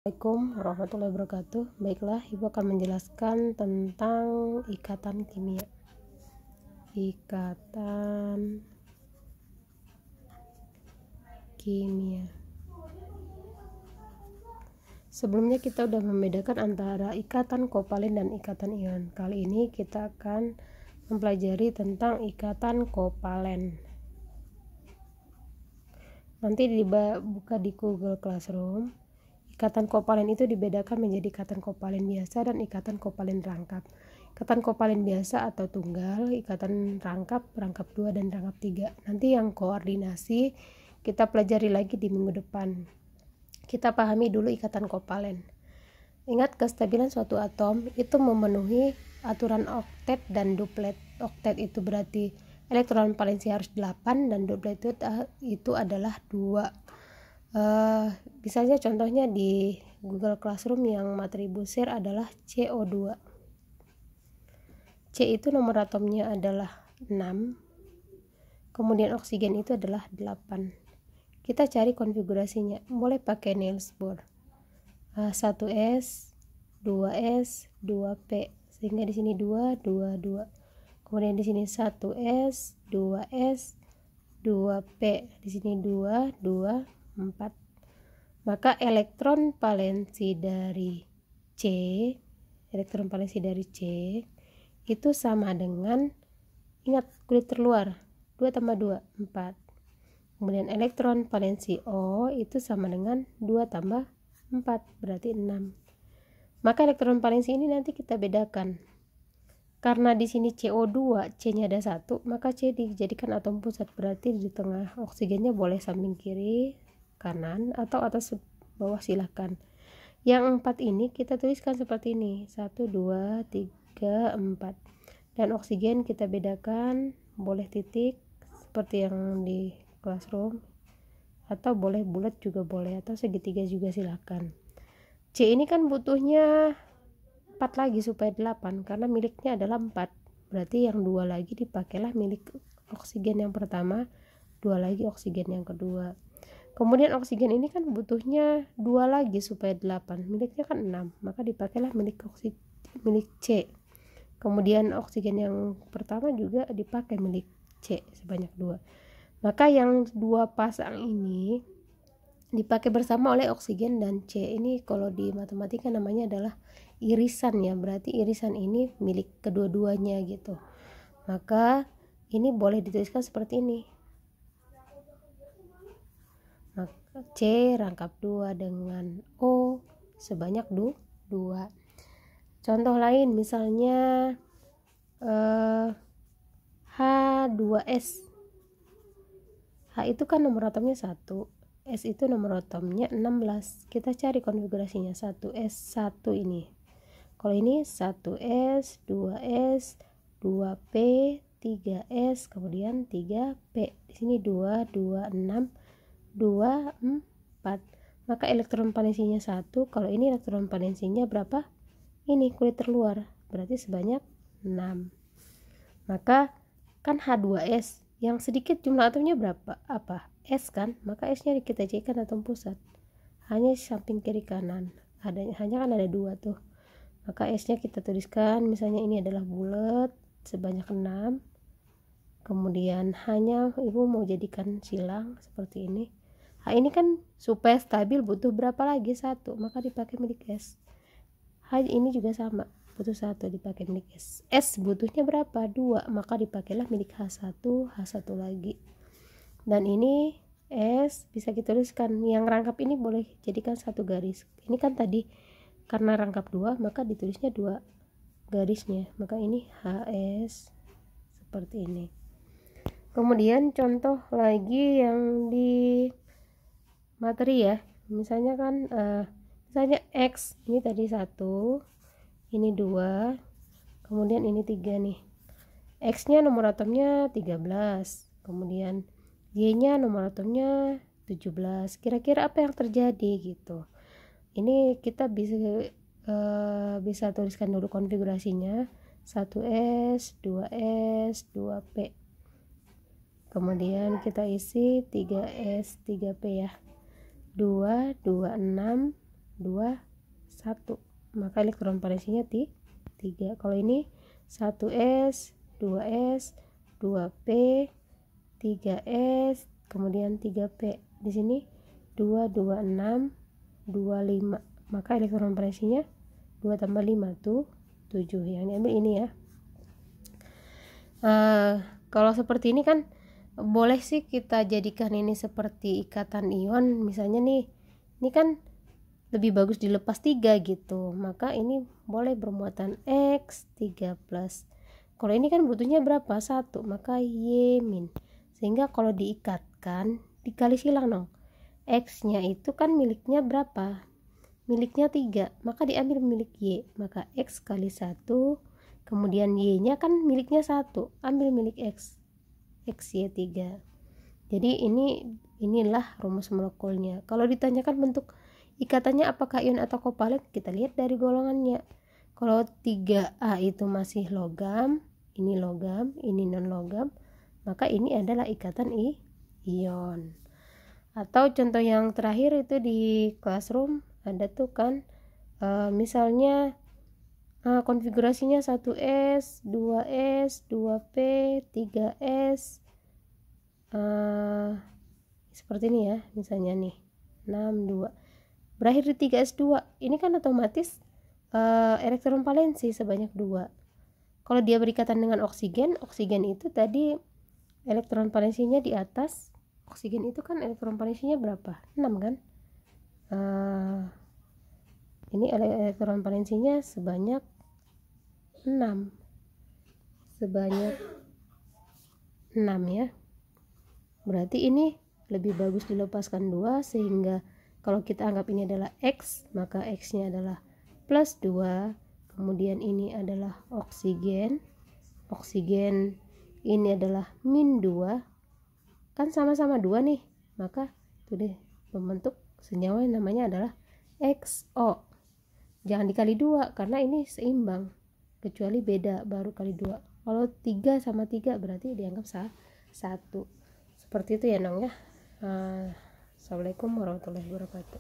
Assalamualaikum warahmatullahi wabarakatuh. Baiklah, Ibu akan menjelaskan tentang ikatan kimia. Ikatan kimia. Sebelumnya kita sudah membedakan antara ikatan kovalen dan ikatan ion. Kali ini kita akan mempelajari tentang ikatan kovalen. Nanti dibuka di Google Classroom. Ikatan kovalen itu dibedakan menjadi ikatan kovalen biasa dan ikatan kovalen rangkap. Ikatan kovalen biasa atau tunggal, ikatan rangkap 2 dan rangkap 3. Nanti yang koordinasi kita pelajari lagi di minggu depan. Kita pahami dulu ikatan kovalen. Ingat, kestabilan suatu atom itu memenuhi aturan oktet dan duplet. Oktet itu berarti elektron valensi harus 8 dan duplet itu adalah 2. Misalnya contohnya di Google Classroom yang materi busir adalah CO2. C itu nomor atomnya adalah 6, kemudian oksigen itu adalah 8. Kita cari konfigurasinya, boleh pakai Niels Bohr. 1s, 2s, 2p, sehingga di sini 2, 2, 2. Kemudian di sini 1s, 2s, 2p, di sini 2, 2, 4. Maka elektron valensi dari C itu sama dengan, ingat, kulit terluar, 2 tambah 2, 4. Kemudian elektron valensi O itu sama dengan 2 tambah 4, berarti 6. Maka elektron valensi ini nanti kita bedakan. Karena di sini CO2, C-nya ada 1, maka C dijadikan atom pusat, berarti di tengah. Oksigennya boleh samping kiri, kanan, atau atas bawah, silahkan. Yang 4 ini kita tuliskan seperti ini, 1, 2, 3, 4. Dan oksigen kita bedakan, boleh titik seperti yang di classroom, atau boleh bulat juga boleh, atau segitiga juga silahkan. C ini kan butuhnya 4 lagi supaya 8, karena miliknya adalah 4, berarti yang 2 lagi dipakailah milik oksigen yang pertama, 2 lagi oksigen yang kedua. Kemudian oksigen ini kan butuhnya 2 lagi supaya 8, miliknya kan 6, maka dipakailah milik C. Kemudian oksigen yang pertama juga dipakai milik C sebanyak 2. Maka yang 2 pasang ini dipakai bersama oleh oksigen dan C. Ini kalau di matematika namanya adalah irisan ya, berarti irisan ini milik kedua-duanya gitu. Maka ini boleh dituliskan seperti ini. Maka C rangkap 2 dengan O sebanyak 2. Contoh lain misalnya H2S. H itu kan nomor atomnya 1, S itu nomor atomnya 16. Kita cari konfigurasinya, 1S1 ini. Kalau ini 1S, 2S, 2P, 3S, kemudian 3P. Di sini 2, 2, 6, 2, 4. Maka elektron valensinya 1. Kalau ini elektron valensinya berapa? Ini kulit terluar, berarti sebanyak 6. Maka kan H2S yang sedikit jumlah atomnya berapa? Apa? S kan? Maka S-nya kita jadikan atom pusat. Hanya samping kiri kanan. Hanya kan ada 2 tuh. Maka S-nya kita tuliskan, misalnya ini adalah bulat sebanyak 6. Kemudian hanya Ibu mau jadikan silang seperti ini. H ini kan supaya stabil butuh berapa lagi? 1, maka dipakai milik S. H ini juga sama, butuh 1, dipakai milik S. S butuhnya berapa? 2, maka dipakailah milik H1 lagi. Dan ini S bisa kita tuliskan, yang rangkap ini boleh jadikan 1 garis. Ini kan tadi karena rangkap 2, maka ditulisnya 2 garisnya, maka ini HS seperti ini. Kemudian contoh lagi yang di materi ya, misalnya kan misalnya X ini tadi 1, ini 2, kemudian ini 3 nih. X nya nomor atomnya 13, kemudian Y nya nomor atomnya 17. Kira-kira apa yang terjadi gitu. Ini kita bisa tuliskan dulu konfigurasinya, 1S, 2S, 2P. Kemudian kita isi 3S, 3P ya. 2, 2, 6, 2 1, maka elektron valensinya 3. Kalau ini 1s 2s 2p 3s kemudian 3p, di sini 2 2 6 2 5, maka elektron valensinya 2 tambah 5 tuh 7. Yang diambil ini ya. Kalau seperti ini kan boleh sih kita jadikan ini seperti ikatan ion, misalnya nih, ini kan lebih bagus dilepas 3 gitu, maka ini boleh bermuatan X 3 plus. Kalau ini kan butuhnya berapa? 1, maka Y min. Sehingga kalau diikatkan dikali silang dong. X nya itu kan miliknya berapa? Miliknya 3, maka diambil milik Y, maka X kali 1, kemudian Y nya kan miliknya 1, ambil milik X, XY3. Jadi inilah rumus molekulnya. Kalau ditanyakan bentuk ikatannya apakah ion atau kovalen, kita lihat dari golongannya. Kalau 3A itu masih logam, ini logam, ini non logam, maka ini adalah ikatan ion. Atau contoh yang terakhir itu di classroom ada tuh kan, misalnya konfigurasinya 1s 2s 2p 3s, seperti ini ya, misalnya nih 6 2 berakhir di 3s2, ini kan otomatis elektron valensi sebanyak 2. Kalau dia berikatan dengan oksigen, oksigen itu tadi elektron valensinya di atas, oksigen itu kan elektron valensinya berapa? 6 kan? Ini elektron valensinya sebanyak 6, ya. Berarti ini lebih bagus dilepaskan 2, sehingga kalau kita anggap ini adalah X, maka X nya adalah plus 2, kemudian ini adalah oksigen ini adalah min 2, kan sama-sama 2 nih, maka itu deh membentuk senyawa yang namanya adalah XO. Jangan dikali 2 karena ini seimbang, kecuali beda baru kali 2. Kalau 3 sama 3 berarti dianggap 1. Seperti itu ya Nong ya. Assalamualaikum warahmatullahi wabarakatuh.